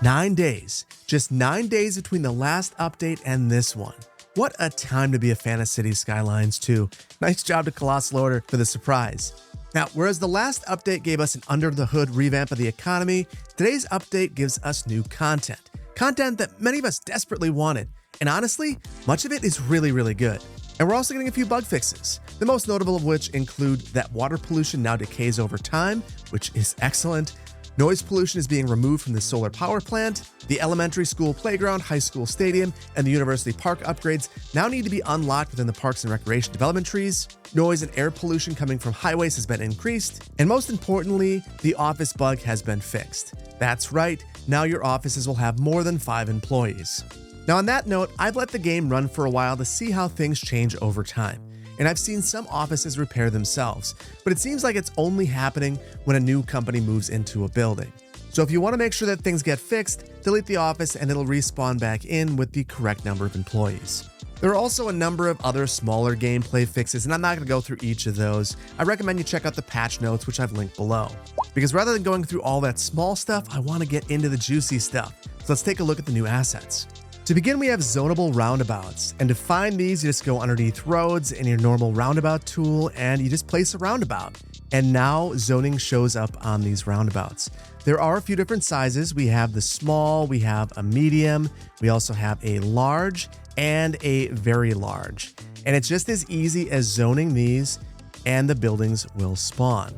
9 days. Just 9 days between the last update and this one. What a time to be a fan of Cities Skylines 2. Nice job to Colossal Order for the surprise. Now, whereas the last update gave us an under-the-hood revamp of the economy, today's update gives us new content. Content that many of us desperately wanted. And honestly, much of it is really good. And we're also getting a few bug fixes, the most notable of which include that water pollution now decays over time, which is excellent. Noise pollution is being removed from the solar power plant. The elementary school playground, high school stadium, and the university park upgrades now need to be unlocked within the Parks and Recreation development trees. Noise and air pollution coming from highways has been increased. And most importantly, the office bug has been fixed. That's right, now your offices will have more than 5 employees. Now on that note, I've let the game run for a while to see how things change over time. And I've seen some offices repair themselves, but it seems like it's only happening when a new company moves into a building. So if you want to make sure that things get fixed, delete the office and it'll respawn back in with the correct number of employees. There are also a number of other smaller gameplay fixes, and I'm not going to go through each of those. I recommend you check out the patch notes, which I've linked below. Because rather than going through all that small stuff, I want to get into the juicy stuff. So let's take a look at the new assets. To begin, we have zonable roundabouts, and to find these, you just go underneath roads in your normal roundabout tool, and you just place a roundabout. And now zoning shows up on these roundabouts. There are a few different sizes. We have the small, we have a medium, we also have a large, and a very large. And it's just as easy as zoning these, and the buildings will spawn.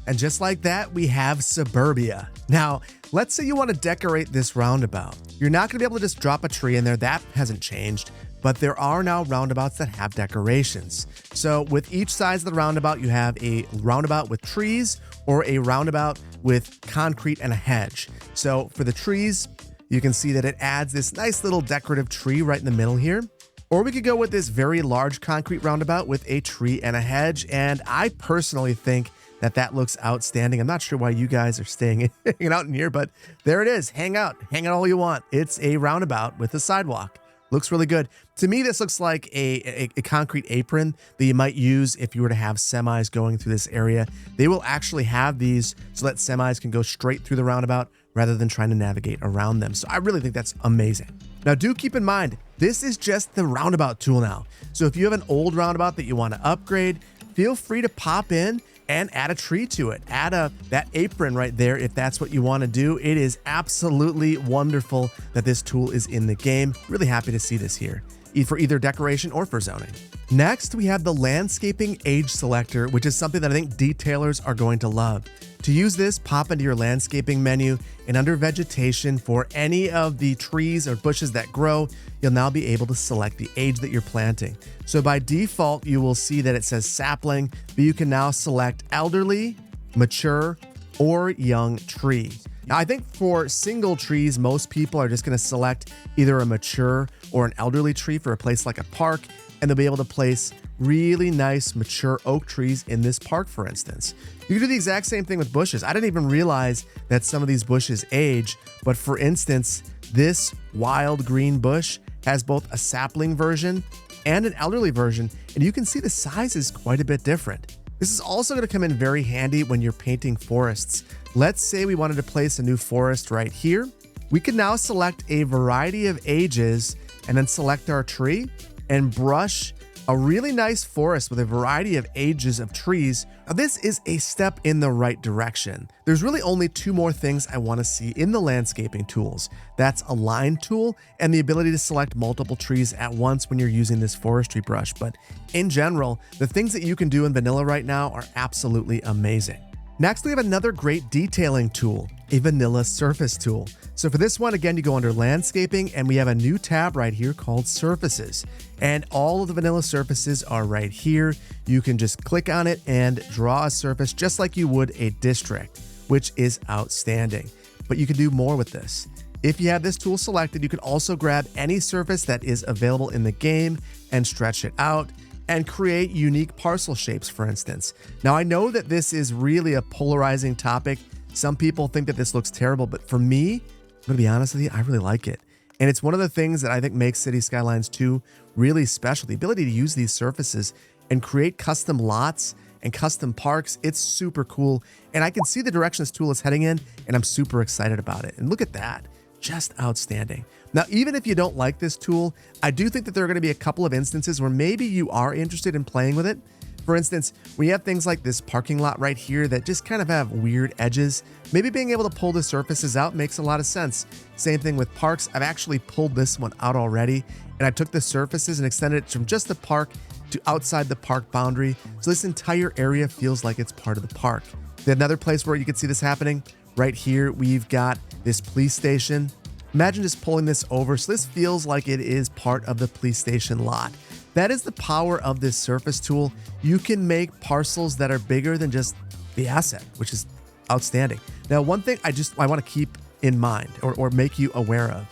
And just like that, we have suburbia. Now, let's say you want to decorate this roundabout. You're not going to be able to just drop a tree in there. That hasn't changed, but there are now roundabouts that have decorations. So with each size of the roundabout, you have a roundabout with trees or a roundabout with concrete and a hedge. So for the trees, you can see that it adds this nice little decorative tree right in the middle here. Or we could go with this very large concrete roundabout with a tree and a hedge. And I personally think that looks outstanding. I'm not sure why you guys are hanging out in here, but there it is. Hang out all you want. It's a roundabout with a sidewalk. Looks really good. To me, this looks like a concrete apron that you might use if you were to have semis going through this area. They will actually have these so that semis can go straight through the roundabout rather than trying to navigate around them. So I really think that's amazing. Now do keep in mind, this is just the roundabout tool now. So if you have an old roundabout that you want to upgrade, feel free to pop in and add a tree to it. Add that apron right there if that's what you want to do. It is absolutely wonderful that this tool is in the game. Really happy to see this here, for either decoration or for zoning. Next, we have the landscaping age selector, which is something that I think detailers are going to love. To use this, pop into your landscaping menu, and under vegetation, for any of the trees or bushes that grow, you'll now be able to select the age that you're planting. So by default, you will see that it says sapling, but you can now select elderly, mature, or young tree. Now, I think for single trees, most people are just going to select either a mature or an elderly tree for a place like a park, and they'll be able to place really nice mature oak trees in this park, for instance. You can do the exact same thing with bushes. I didn't even realize that some of these bushes age, but for instance, this wild green bush has both a sapling version and an elderly version, and you can see the size is quite a bit different. This is also going to come in very handy when you're painting forests. Let's say we wanted to place a new forest right here. We can now select a variety of ages and then select our tree and brush a really nice forest with a variety of ages of trees. Now, this is a step in the right direction. There's really only 2 more things I want to see in the landscaping tools. That's a line tool and the ability to select multiple trees at once when you're using this forestry brush. But in general, the things that you can do in vanilla right now are absolutely amazing. Next, we have another great detailing tool, a vanilla surface tool. So for this one, again, you go under landscaping and we have a new tab right here called surfaces. And all of the vanilla surfaces are right here. You can just click on it and draw a surface just like you would a district, which is outstanding. But you can do more with this. If you have this tool selected, you can also grab any surface that is available in the game and stretch it out and create unique parcel shapes, for instance. Now, I know that this is really a polarizing topic. Some people think that this looks terrible, but for me, I'm gonna be honest with you, I really like it. And it's one of the things that I think makes Cities Skylines 2 really special. The ability to use these surfaces and create custom lots and custom parks, it's super cool. And I can see the direction this tool is heading in, and I'm super excited about it. And look at that. just outstanding. Now, even if you don't like this tool, I do think that there are going to be a couple of instances where maybe you are interested in playing with it. For instance, we have things like this parking lot right here that just kind of have weird edges. Maybe being able to pull the surfaces out makes a lot of sense. Same thing with parks. I've actually pulled this one out already, and I took the surfaces and extended it from just the park to outside the park boundary. So this entire area feels like it's part of the park. Another place where you can see this happening, right here, we've got this police station. Imagine just pulling this over. So this feels like it is part of the police station lot. That is the power of this surface tool. You can make parcels that are bigger than just the asset, which is outstanding. Now, one thing I want to keep in mind or make you aware of,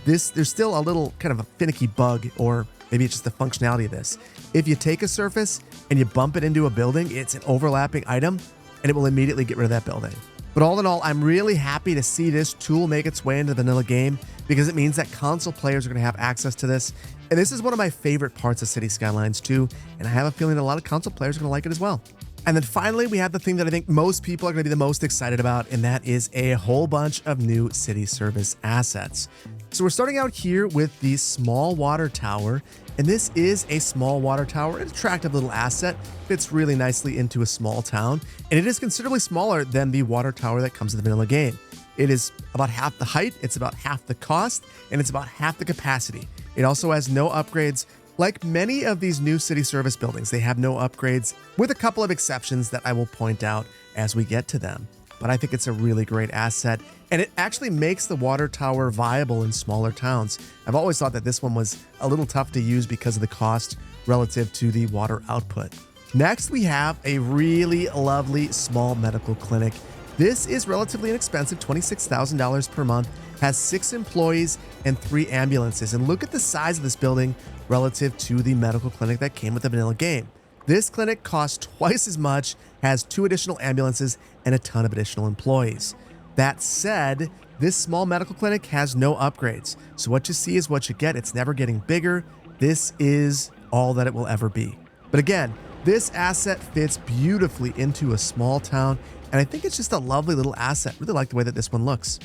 there's still a little kind of a finicky bug, or maybe it's just the functionality of this. If you take a surface and you bump it into a building, it's an overlapping item and it will immediately get rid of that building. But all in all, I'm really happy to see this tool make its way into the vanilla game, because it means that console players are going to have access to this. And this is one of my favorite parts of City Skylines 2, and I have a feeling that a lot of console players are going to like it as well. And then finally, we have the thing that I think most people are going to be the most excited about, and that is a whole bunch of new city service assets. So we're starting out here with the small water tower, and this is a small water tower, an attractive little asset, fits really nicely into a small town, and it is considerably smaller than the water tower that comes in the vanilla game. It is about half the height, it's about half the cost, and it's about half the capacity. It also has no upgrades. Like many of these new city service buildings, they have no upgrades, with a couple of exceptions that I will point out as we get to them. But I think it's a really great asset, and it actually makes the water tower viable in smaller towns. I've always thought that this one was a little tough to use because of the cost relative to the water output. Next, we have a really lovely small medical clinic. This is relatively inexpensive, $26,000 per month, has 6 employees and 3 ambulances. And look at the size of this building relative to the medical clinic that came with the vanilla game. This clinic costs twice as much, has 2 additional ambulances, and a ton of additional employees. That said, this small medical clinic has no upgrades. So what you see is what you get. It's never getting bigger. This is all that it will ever be. But again, this asset fits beautifully into a small town, and I think it's just a lovely little asset. Really like the way that this one looks.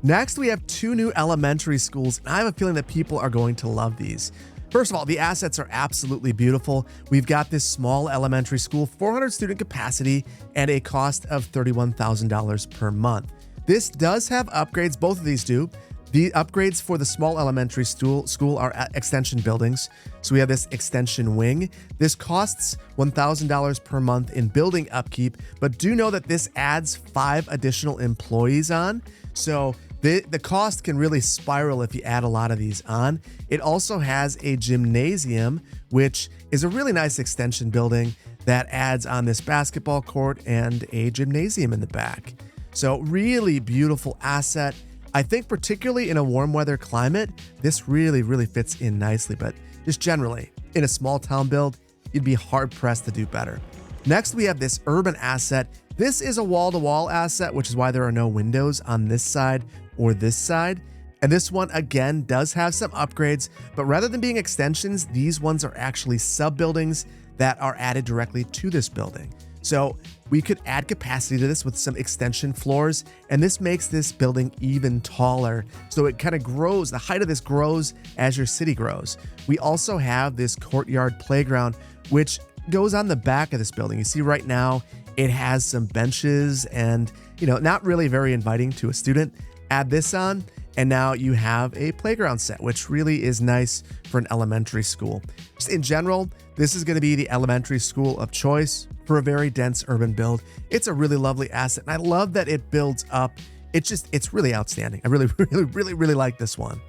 Next, we have 2 new elementary schools, and I have a feeling that people are going to love these. First of all, the assets are absolutely beautiful. We've got this small elementary school, 400 student capacity, and a cost of $31,000 per month. This does have upgrades, both of these do. The upgrades for the small elementary school are at extension buildings. So we have this extension wing. This costs $1,000 per month in building upkeep, but do know that this adds 5 additional employees on. So the cost can really spiral if you add a lot of these on. It also has a gymnasium, which is a really nice extension building that adds on this basketball court and a gymnasium in the back. So really beautiful asset. I think particularly in a warm weather climate, this really, really fits in nicely, but just generally in a small town build, you'd be hard pressed to do better. Next, we have this urban asset. This is a wall-to-wall asset, which is why there are no windows on this side or this side. And this one, again, does have some upgrades, but rather than being extensions, these ones are actually sub-buildings that are added directly to this building. So we could add capacity to this with some extension floors, and this makes this building even taller. So it kind of grows, the height of this grows as your city grows. We also have this courtyard playground, which goes on the back of this building. You see right now, it has some benches and, not really very inviting to a student. Add this on, and now you have a playground set, which really is nice for an elementary school. Just in general, this is going to be the elementary school of choice for a very dense urban build. It's a really lovely asset, and I love that it builds up. It's really outstanding. I really like this one.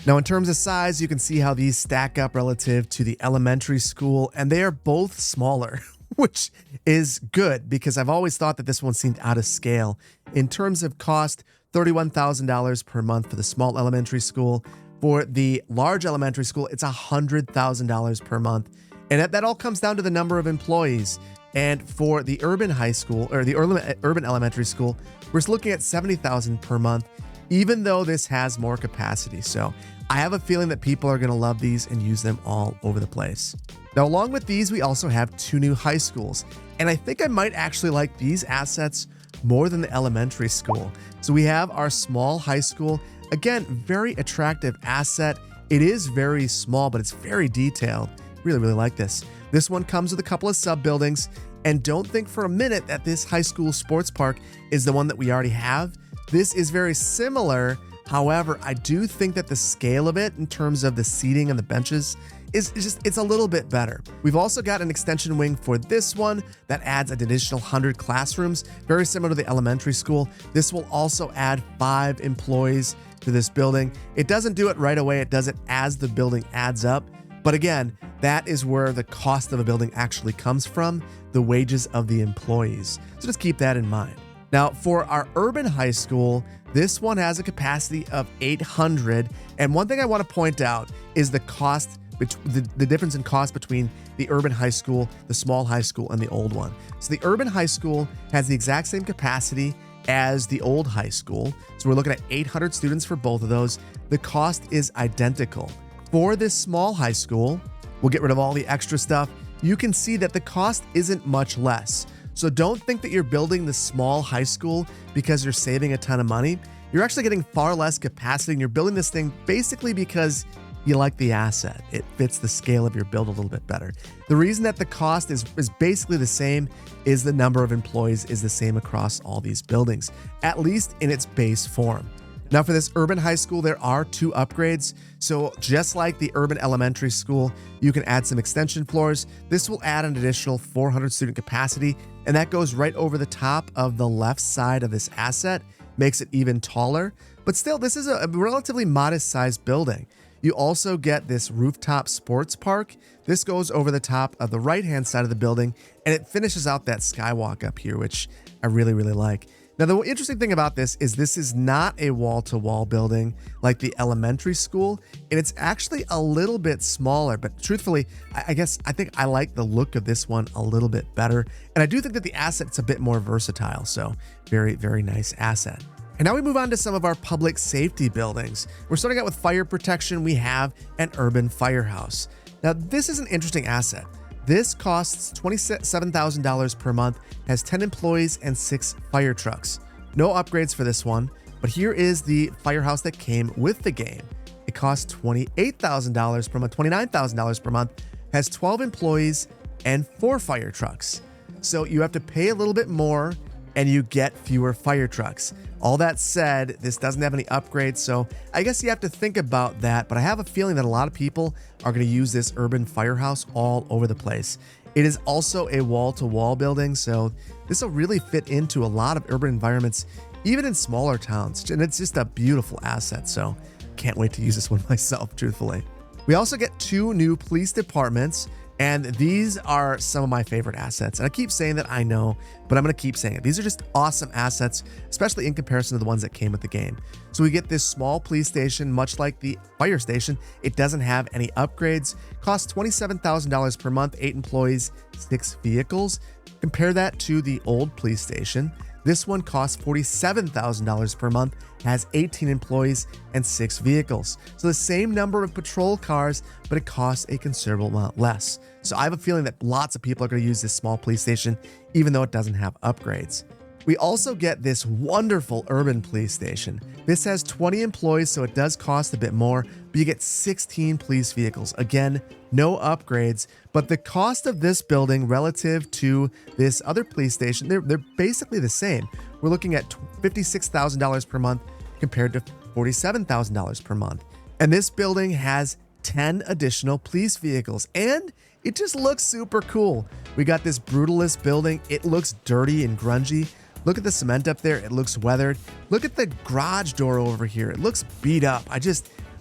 Now, in terms of size, you can see how these stack up relative to the elementary school, and they are both smaller, which is good because I've always thought that this one seemed out of scale. In terms of cost, $31,000 per month for the small elementary school. For the large elementary school, it's $100,000 per month. And that all comes down to the number of employees. And for the urban high school, or the urban elementary school, we're looking at $70,000 per month, even though this has more capacity. So I have a feeling that people are going to love these and use them all over the place. Now, along with these, we also have 2 new high schools. And I think I might actually like these assets more than the elementary school. So we have our small high school. Again, very attractive asset. It is very small, but it's very detailed. Really, really like this. This one comes with a couple of sub-buildings, and don't think for a minute that this high school sports park is the one that we already have. This is very similar. However, I do think that the scale of it in terms of the seating and the benches it's a little bit better. We've also got an extension wing for this one that adds an additional 100 classrooms, very similar to the elementary school. This will also add 5 employees to this building. It doesn't do it right away. It does it as the building adds up. But again, that is where the cost of a building actually comes from, the wages of the employees. So just keep that in mind. Now, for our urban high school, this one has a capacity of 800. And one thing I want to point out is the cost, the difference in cost between the urban high school, the small high school, and the old one. So the urban high school has the exact same capacity as the old high school. So we're looking at 800 students for both of those. The cost is identical. For this small high school, we'll get rid of all the extra stuff. You can see that the cost isn't much less. So don't think that you're building the small high school because you're saving a ton of money. You're actually getting far less capacity, and you're building this thing basically because you like the asset. It fits the scale of your build a little bit better. The reason that the cost is basically the same is the number of employees is the same across all these buildings, at least in its base form. Now for this urban high school, there are 2 upgrades. So just like the urban elementary school, you can add some extension floors. This will add an additional 400 student capacity, and that goes right over the top of the left side of this asset, makes it even taller. But still, this is a relatively modest sized building. You also get this rooftop sports park. This goes over the top of the right-hand side of the building, and it finishes out that skywalk up here, which I really, really like. Now, the interesting thing about this is not a wall-to-wall building like the elementary school, and it's actually a little bit smaller, but truthfully, I think I like the look of this one a little bit better, and I do think that the asset's a bit more versatile, so very, very nice asset. And now we move on to some of our public safety buildings. We're starting out with fire protection. We have an urban firehouse. Now, this is an interesting asset. This costs $27,000 per month, has 10 employees and 6 fire trucks. No upgrades for this one, but here is the firehouse that came with the game. It costs $28,000 per month, $29,000 per month, has 12 employees and 4 fire trucks. So you have to pay a little bit more and you get fewer fire trucks. All that said, this doesn't have any upgrades, so I guess you have to think about that, but I have a feeling that a lot of people are going to use this urban firehouse all over the place. It is also a wall-to-wall building, so this will really fit into a lot of urban environments, even in smaller towns, and it's just a beautiful asset, so can't wait to use this one myself, truthfully. We also get 2 new police departments, and these are some of my favorite assets. And I keep saying that, I know, but I'm going to keep saying it. These are just awesome assets, especially in comparison to the ones that came with the game. So we get this small police station, much like the fire station. It doesn't have any upgrades. Costs $27,000 per month, 8 employees, 6 vehicles. Compare that to the old police station. This one costs $47,000 per month, has 18 employees and 6 vehicles. So the same number of patrol cars, but it costs a considerable amount less. So I have a feeling that lots of people are going to use this small police station, even though it doesn't have upgrades. We also get this wonderful urban police station. This has 20 employees, so it does cost a bit more, but you get 16 police vehicles. Again, no upgrades, but the cost of this building relative to this other police station, they're basically the same. We're looking at $56,000 per month compared to $47,000 per month. And this building has 10 additional police vehicles, and it just looks super cool. We got this brutalist building. It looks dirty and grungy. Look at the cement up there. It looks weathered. Look at the garage door over here. It looks beat up.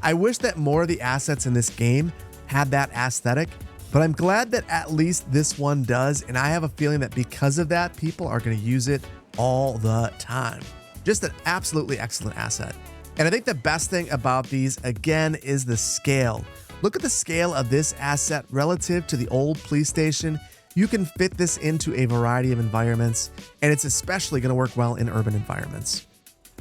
I wish that more of the assets in this game had that aesthetic, but I'm glad that at least this one does. And I have a feeling that because of that, people are going to use it all the time. Just an absolutely excellent asset. And I think the best thing about these, again, is the scale. Look at the scale of this asset relative to the old police station. You can fit this into a variety of environments, and it's especially going to work well in urban environments.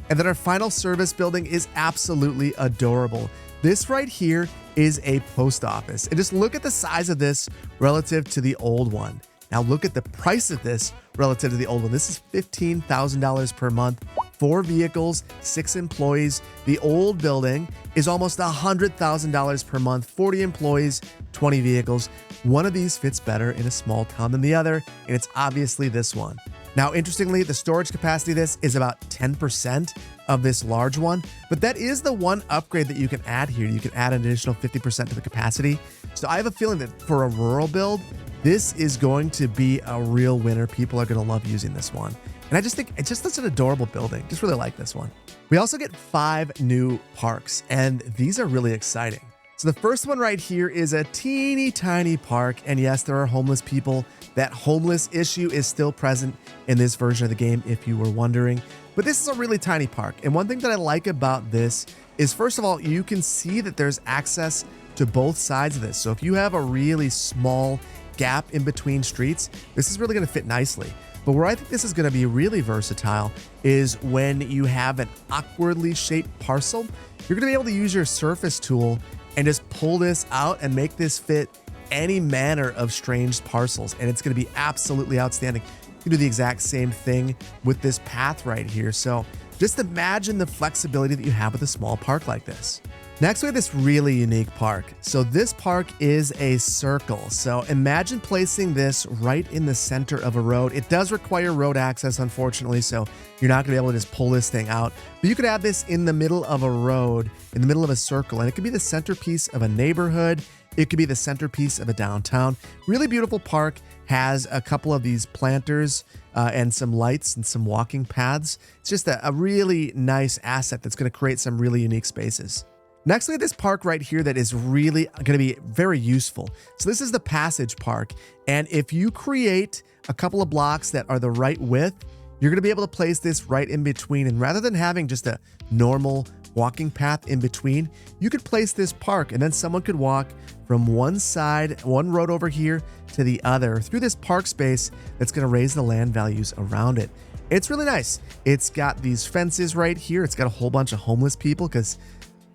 And then our final service building is absolutely adorable. This right here is a post office. And just look at the size of this relative to the old one. Now look at the price of this relative to the old one. This is $15,000 per month, 4 vehicles, 6 employees. The old building is almost $100,000 per month, 40 employees, 20 vehicles. One of these fits better in a small town than the other, and it's obviously this one. Now, interestingly, the storage capacity of this is about 10% of this large one, but that is the one upgrade that you can add here. You can add an additional 50% to the capacity. So I have a feeling that for a rural build, this is going to be a real winner. People are going to love using this one. And I just think it's just such an adorable building. Just really like this one. We also get 5 new parks, and these are really exciting. So the first one right here is a teeny tiny park. And yes, there are homeless people. That homeless issue is still present in this version of the game, if you were wondering. But this is a really tiny park. And one thing that I like about this is, first of all, you can see that there's access to both sides of this. So if you have a really small gap in between streets, this is really going to fit nicely. But where I think this is going to be really versatile is when you have an awkwardly shaped parcel. You're going to be able to use your surface tool and just pull this out and make this fit any manner of strange parcels. And it's going to be absolutely outstanding. You can do the exact same thing with this path right here. So just imagine the flexibility that you have with a small park like this. Next, we have this really unique park. So this park is a circle. So imagine placing this right in the center of a road. It does require road access, unfortunately, so you're not gonna be able to just pull this thing out. But you could have this in the middle of a road, in the middle of a circle, and it could be the centerpiece of a neighborhood. It could be the centerpiece of a downtown. Really beautiful park, has a couple of these planters and some lights and some walking paths. It's just a really nice asset that's gonna create some really unique spaces. Next, we have this park right here that is really going to be very useful. So this is the Passage Park. And if you create a couple of blocks that are the right width, you're going to be able to place this right in between. And rather than having just a normal walking path in between, you could place this park and then someone could walk from one side, one road over here to the other through this park space that's going to raise the land values around it. It's really nice. It's got these fences right here. It's got a whole bunch of homeless people because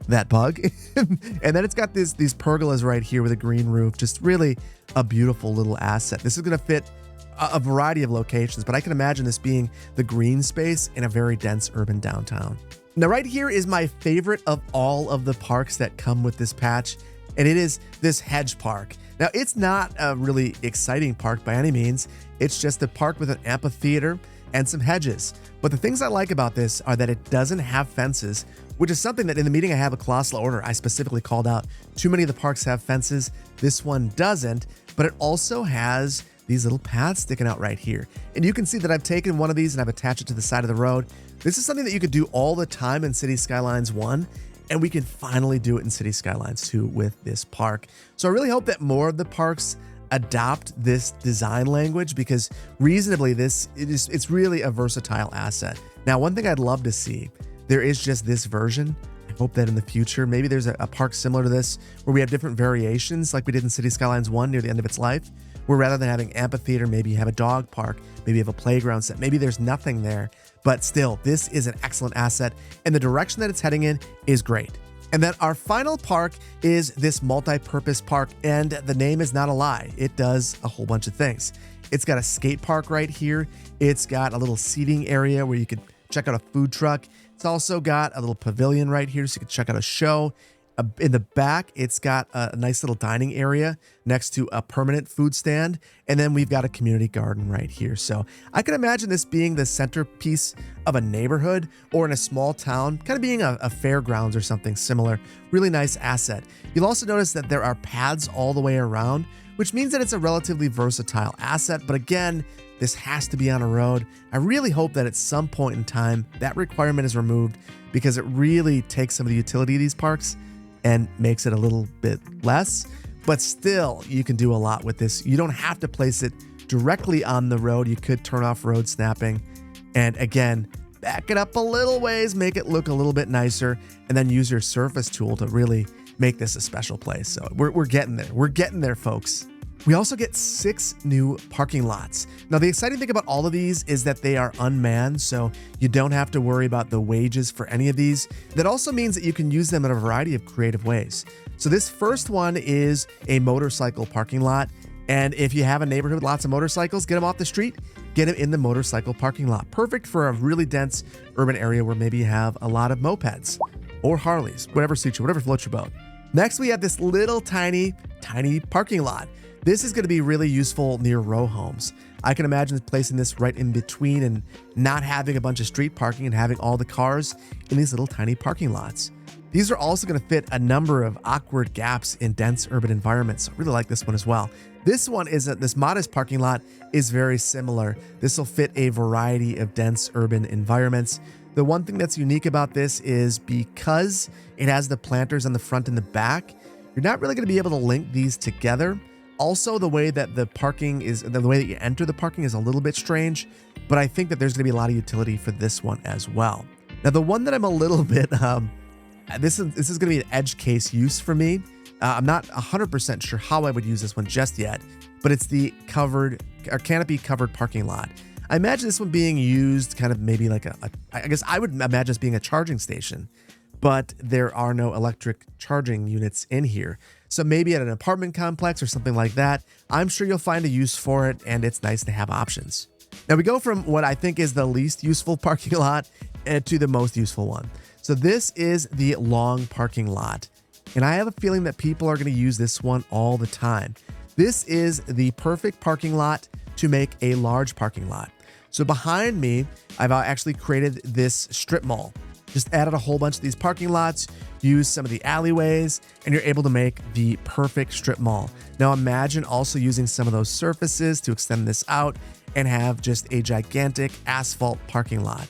that bug. And then it's got these pergolas right here with a green roof. Just really a beautiful little asset. This is going to fit a variety of locations, but I can imagine this being the green space in a very dense urban downtown. Now, right here is my favorite of all of the parks that come with this patch, and it is this hedge park. Now, it's not a really exciting park by any means. It's just a park with an amphitheater and some hedges. But the things I like about this are that it doesn't have fences, which is something that in the meeting I have a Colossal Order, I specifically called out. Too many of the parks have fences. This one doesn't, but it also has these little paths sticking out right here. And you can see that I've taken one of these and I've attached it to the side of the road. This is something that you could do all the time in City Skylines 1, and we can finally do it in City Skylines 2 with this park. So I really hope that more of the parks adopt this design language, because reasonably it's really a versatile asset. Now, one thing I'd love to see, there is just this version. I hope that in the future, maybe there's a park similar to this where we have different variations like we did in City Skylines 1 near the end of its life, where rather than having amphitheater, maybe you have a dog park, maybe you have a playground set, maybe there's nothing there, but still, this is an excellent asset, and the direction that it's heading in is great. And then our final park is this multi-purpose park, and the name is not a lie. It does a whole bunch of things. It's got a skate park right here. It's got a little seating area where you could check out a food truck. It's also got a little pavilion right here so you can check out a show. In the back, it's got a nice little dining area next to a permanent food stand. And then we've got a community garden right here. So I can imagine this being the centerpiece of a neighborhood or in a small town, kind of being a fairgrounds or something similar. Really nice asset. You'll also notice that there are paths all the way around, which means that it's a relatively versatile asset. But again, this has to be on a road. I really hope that at some point in time, that requirement is removed, because it really takes some of the utility of these parks and makes it a little bit less, but still you can do a lot with this. You don't have to place it directly on the road. You could turn off road snapping and again, back it up a little ways, make it look a little bit nicer, and then use your surface tool to really make this a special place. So we're getting there. We're getting there, folks. We also get 6 new parking lots. Now, the exciting thing about all of these is that they are unmanned, so you don't have to worry about the wages for any of these. That also means that you can use them in a variety of creative ways. So this first one is a motorcycle parking lot. And if you have a neighborhood with lots of motorcycles, get them off the street, get them in the motorcycle parking lot. Perfect for a really dense urban area where maybe you have a lot of mopeds or Harleys, whatever suits you, whatever floats your boat. Next, we have this little tiny parking lot. This is going to be really useful near row homes. I can imagine placing this right in between and not having a bunch of street parking and having all the cars in these little tiny parking lots. These are also going to fit a number of awkward gaps in dense urban environments. I really like this one as well. This modest parking lot is very similar. This will fit a variety of dense urban environments. The one thing that's unique about this is because it has the planters on the front and the back, you're not really going to be able to link these together. Also, the way that the way that you enter the parking is a little bit strange, but I think that there's going to be a lot of utility for this one as well. Now, the one that I'm a little bit, this is going to be an edge case use for me. I'm not 100% sure how I would use this one just yet, but it's the canopy covered parking lot. I imagine this one being used kind of maybe like I guess I would imagine this being a charging station, but there are no electric charging units in here. So maybe at an apartment complex or something like that, I'm sure you'll find a use for it, and it's nice to have options. Now we go from what I think is the least useful parking lot to the most useful one. So this is the long parking lot, and I have a feeling that people are going to use this one all the time. This is the perfect parking lot to make a large parking lot. So behind me, I've actually created this strip mall. Just added a whole bunch of these parking lots, used some of the alleyways, and you're able to make the perfect strip mall. Now imagine also using some of those surfaces to extend this out and have just a gigantic asphalt parking lot.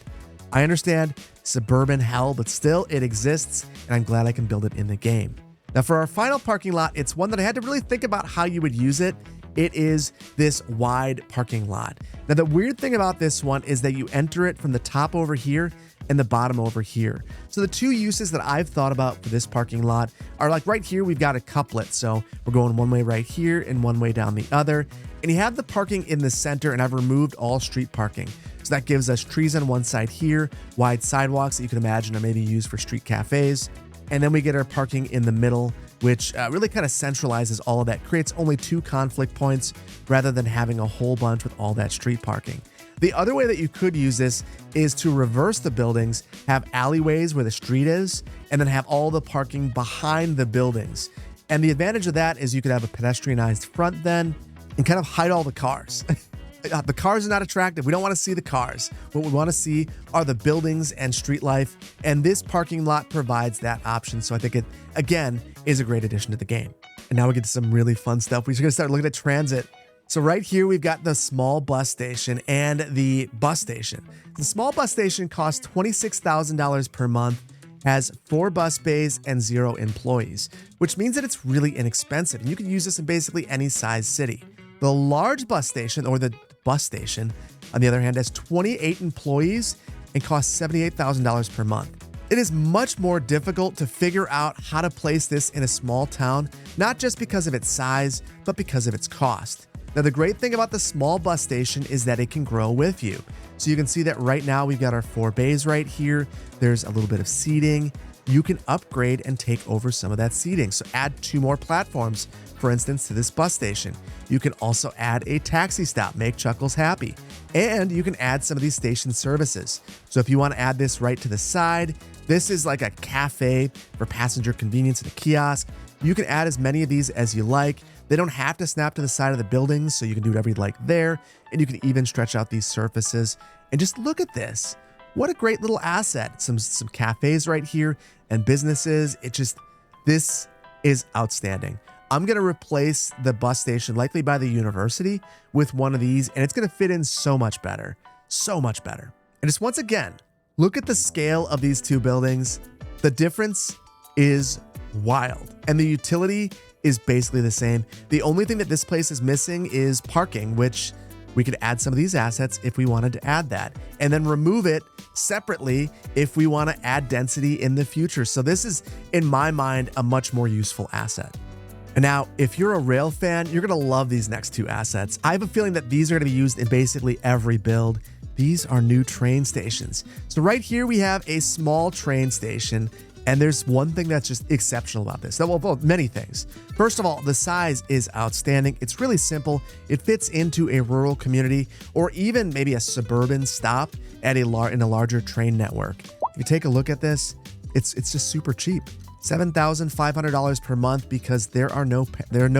I understand suburban hell, but still it exists, and I'm glad I can build it in the game. Now for our final parking lot, it's one that I had to really think about how you would use it. It is this wide parking lot. Now, the weird thing about this one is that you enter it from the top over here and the bottom over here. So the two uses that I've thought about for this parking lot are like right here, we've got a couplet. So we're going one way right here and one way down the other. And you have the parking in the center, and I've removed all street parking. So that gives us trees on one side here, wide sidewalks that you can imagine are maybe used for street cafes. And then we get our parking in the middle, which really kind of centralizes all of that, creates only two conflict points rather than having a whole bunch with all that street parking. The other way that you could use this is to reverse the buildings, have alleyways where the street is, and then have all the parking behind the buildings. And the advantage of that is you could have a pedestrianized front then and kind of hide all the cars. The cars are not attractive. We don't want to see the cars. What we want to see are the buildings and street life, and this parking lot provides that option. So I think it, again, is a great addition to the game. And now we get to some really fun stuff. We're going to start looking at transit. So right here, we've got the small bus station and the bus station. The small bus station costs $26,000 per month, has 4 bus bays and 0 employees, which means that it's really inexpensive. And you can use this in basically any size city. The large bus station, or the bus station, on the other hand, has 28 employees and costs $78,000 per month. It is much more difficult to figure out how to place this in a small town, not just because of its size, but because of its cost. Now, the great thing about the small bus station is that it can grow with you. So you can see that right now we've got our 4 bays right here. There's a little bit of seating. You can upgrade and take over some of that seating. So add 2 more platforms, for instance, to this bus station. You can also add a taxi stop, make Chuckles happy. And you can add some of these station services. So if you want to add this right to the side, this is like a cafe for passenger convenience and a kiosk. You can add as many of these as you like. They don't have to snap to the side of the buildings, so you can do whatever you'd like there. And you can even stretch out these surfaces. And just look at this. What a great little asset. Some cafes right here and businesses. This is outstanding. I'm going to replace the bus station, likely by the university, with one of these, and it's going to fit in so much better. So much better. And just once again, look at the scale of these 2 buildings. The difference is wild. And the utility is basically the same. The only thing that this place is missing is parking, which we could add some of these assets if we wanted to add that, and then remove it separately if we want to add density in the future. So this is, in my mind, a much more useful asset. And now, if you're a rail fan, you're going to love these next 2 assets. I have a feeling that these are going to be used in basically every build. These are new train stations. So right here, we have a small train station, And there's one thing that's just exceptional about this. Well, many things. First of all, the size is outstanding. It's really simple. It fits into a rural community or even maybe a suburban stop at in a larger train network. If you take a look at this, it's just super cheap. $7,500 per month because there are no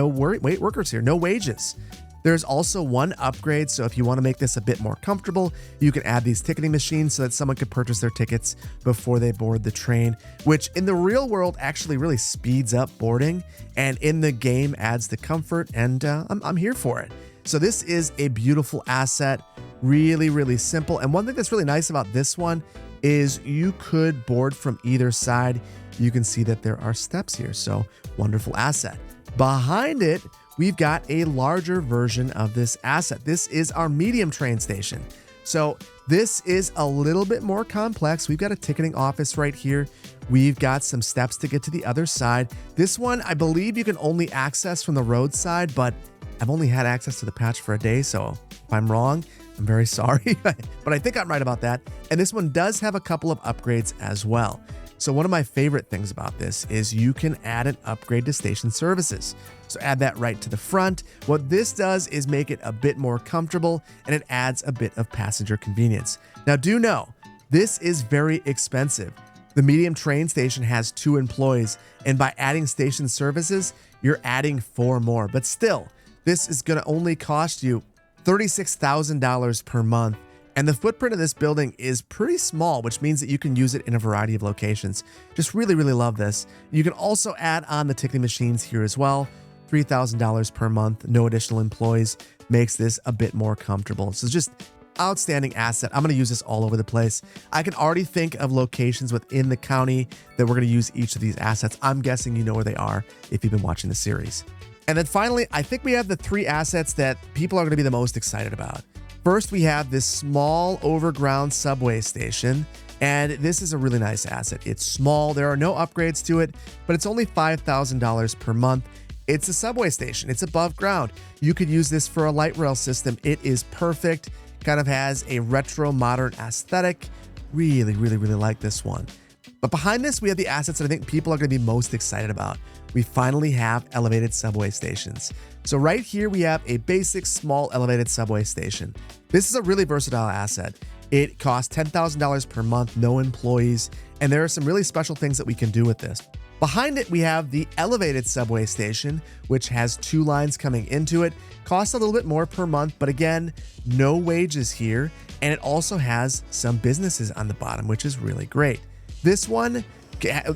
wait workers here, no wages. There's also one upgrade, so if you want to make this a bit more comfortable, you can add these ticketing machines so that someone could purchase their tickets before they board the train, which in the real world actually really speeds up boarding, and in the game adds the comfort, and I'm here for it. So this is a beautiful asset, really, really simple. And one thing that's really nice about this one is you could board from either side. You can see that there are steps here, so wonderful asset. Behind it, we've got a larger version of this asset. This is our medium train station. So this is a little bit more complex. We've got a ticketing office right here. We've got some steps to get to the other side. This one, I believe you can only access from the roadside, but I've only had access to the patch for a day. So if I'm wrong, I'm very sorry, but I think I'm right about that. And this one does have a couple of upgrades as well. So one of my favorite things about this is you can add an upgrade to station services. So add that right to the front. What this does is make it a bit more comfortable and it adds a bit of passenger convenience. Now do know, this is very expensive. The medium train station has 2 employees, and by adding station services, you're adding 4 more. But still, this is going to only cost you $36,000 per month. And the footprint of this building is pretty small, which means that you can use it in a variety of locations. Just really, really love this. You can also add on the ticketing machines here as well. $3,000 per month, no additional employees, makes this a bit more comfortable. So just outstanding asset. I'm going to use this all over the place. I can already think of locations within the county that we're going to use each of these assets. I'm guessing you know where they are if you've been watching the series. And then finally, I think we have the 3 assets that people are going to be the most excited about. First, we have this small overground subway station, and this is a really nice asset. It's small, there are no upgrades to it, but it's only $5,000 per month. It's a subway station, it's above ground. You could use this for a light rail system. It is perfect, kind of has a retro modern aesthetic. Really, really, really like this one. But behind this, we have the assets that I think people are going to be most excited about. We finally have elevated subway stations. So right here, we have a basic small elevated subway station. This is a really versatile asset. It costs $10,000 per month, no employees, and there are some really special things that we can do with this. Behind it, we have the elevated subway station, which has 2 lines coming into it. Costs a little bit more per month, but again, no wages here. And it also has some businesses on the bottom, which is really great. This one,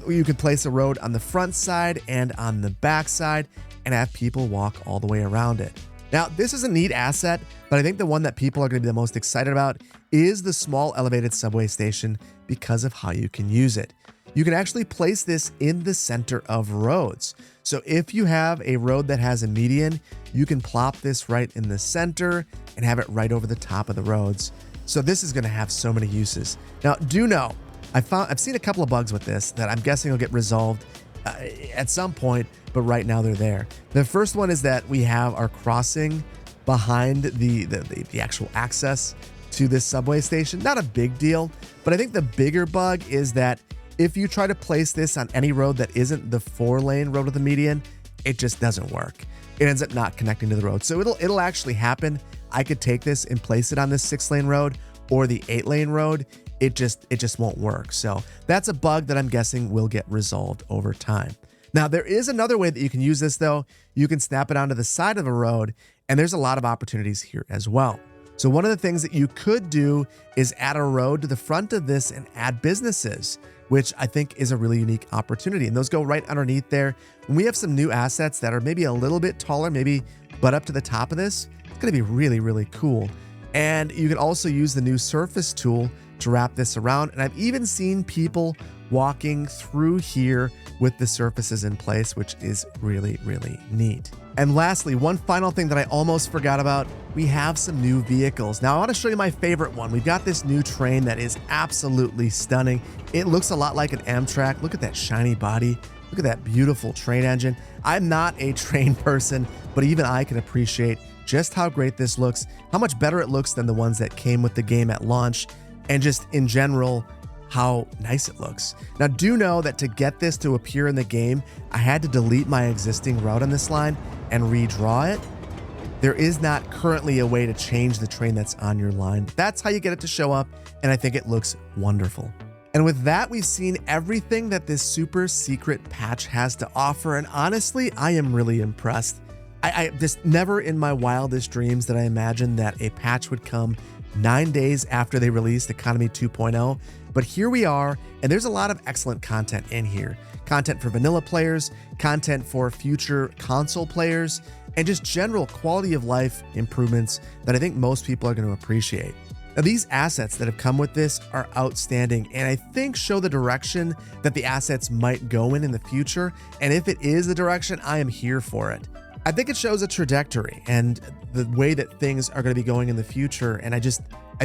you could place a road on the front side and on the back side and have people walk all the way around it. Now, this is a neat asset, but I think the one that people are going to be the most excited about is the small elevated subway station because of how you can use it. You can actually place this in the center of roads. So if you have a road that has a median, you can plop this right in the center and have it right over the top of the roads. So this is going to have so many uses. Now, do know, I've seen a couple of bugs with this that I'm guessing will get resolved at some point, but right now they're there. The first one is that we have our crossing behind the actual access to this subway station. Not a big deal, but I think the bigger bug is that if you try to place this on any road that isn't the 4-lane road with the median, it just doesn't work. It ends up not connecting to the road. So it'll actually happen. I could take this and place it on this 6-lane road or the 8-lane road. It just won't work. So that's a bug that I'm guessing will get resolved over time. Now, there is another way that you can use this though. You can snap it onto the side of a road, and there's a lot of opportunities here as well. So one of the things that you could do is add a road to the front of this and add businesses, which I think is a really unique opportunity. And those go right underneath there. When we have some new assets that are maybe a little bit taller, maybe butt up to the top of this, it's going to be really, really cool. And you can also use the new surface tool to wrap this around. And I've even seen people walking through here with the surfaces in place, which is really, really neat. And lastly, one final thing that I almost forgot about, we have some new vehicles. Now I want to show you my favorite one. We've got this new train that is absolutely stunning. It looks a lot like an Amtrak. Look at that shiny body. Look at that beautiful train engine. I'm not a train person, but even I can appreciate just how great this looks, how much better it looks than the ones that came with the game at launch. And just in general, how nice it looks. Now, do know that to get this to appear in the game, I had to delete my existing route on this line and redraw it. There is not currently a way to change the train that's on your line. That's how you get it to show up, and I think it looks wonderful. And with that, we've seen everything that this super secret patch has to offer, and honestly, I am really impressed. I just never in my wildest dreams did I imagine that a patch would come 9 days after they released Economy 2.0, but here we are, and there's a lot of excellent content in here. Content for vanilla players, content for future console players, and just general quality of life improvements that I think most people are going to appreciate. Now, these assets that have come with this are outstanding, and I think show the direction that the assets might go in the future, and if it is the direction, I am here for it. I think it shows a trajectory and the way that things are going to be going in the future, and I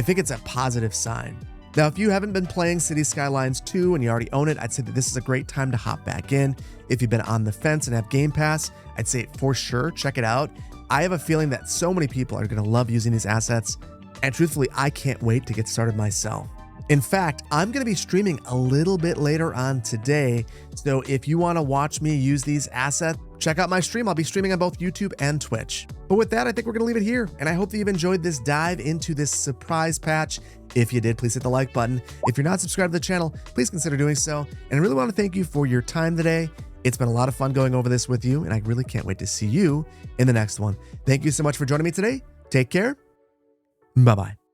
think it's a positive sign. Now, if you haven't been playing Cities Skylines 2 and you already own it, I'd say that this is a great time to hop back in. If you've been on the fence and have Game Pass, I'd say for sure, check it out. I have a feeling that so many people are going to love using these assets, and truthfully, I can't wait to get started myself. In fact, I'm going to be streaming a little bit later on today, so if you want to watch me use these assets, check out my stream. I'll be streaming on both YouTube and Twitch. But with that, I think we're going to leave it here, and I hope that you've enjoyed this dive into this surprise patch. If you did, please hit the like button. If you're not subscribed to the channel, please consider doing so. And I really want to thank you for your time today. It's been a lot of fun going over this with you, and I really can't wait to see you in the next one. Thank you so much for joining me today. Take care. Bye-bye.